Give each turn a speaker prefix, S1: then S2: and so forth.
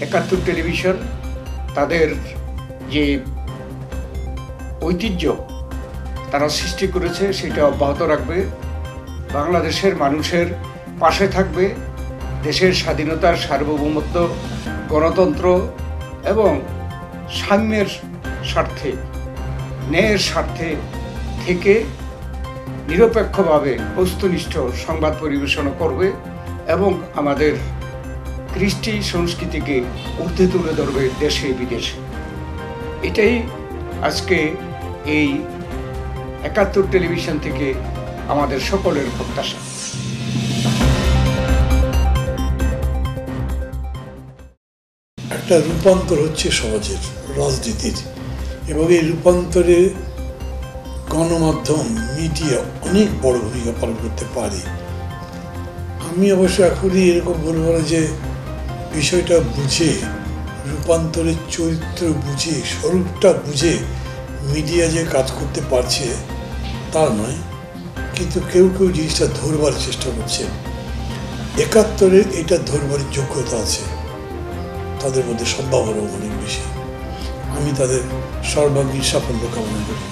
S1: একাত্তর টেলিভিশন তাদের যে ঐতিহ্য তারা সৃষ্টি করেছে সেটা অব্যাহত রাখবে, বাংলাদেশের মানুষের পাশে থাকবে, দেশের স্বাধীনতার সার্বভৌমত্ব, গণতন্ত্র এবং সাম্যের স্বার্থে, ন্যায়ের স্বার্থে থেকে নিরপেক্ষভাবে বস্তুনিষ্ঠ সংবাদ পরিবেশন করবে এবং আমাদের কৃষ্টি সংস্কৃতিকে ঊর্ধ্বে তুলে ধরবে দেশে বিদেশে। এটাই আজকে এই একাত্তর টেলিভিশন থেকে আমাদের সকলের প্রত্যাশা।
S2: একটা রূপান্তর হচ্ছে সমাজের, রাজনীতির, এবং এই রূপান্তরে গণমাধ্যম, মিডিয়া অনেক বড় ভূমিকা পালন করতে পারে। আমি অবশ্য এখনই এরকম বলবো না যে বিষয়টা বুঝে, রূপান্তরের চরিত্র বুঝে, স্বরূপটা বুঝে মিডিয়া যে কাজ করতে পারছে তা নয়, কিন্তু কেউ কেউ জিনিসটা ধরবার চেষ্টা করছে। একাত্তরে এটা ধরবার যোগ্যতা আছে, তাদের মধ্যে সম্ভাবনা অনেক বেশি। আমি তাদের সর্বাঙ্গীন সাফল্য কামনা করি।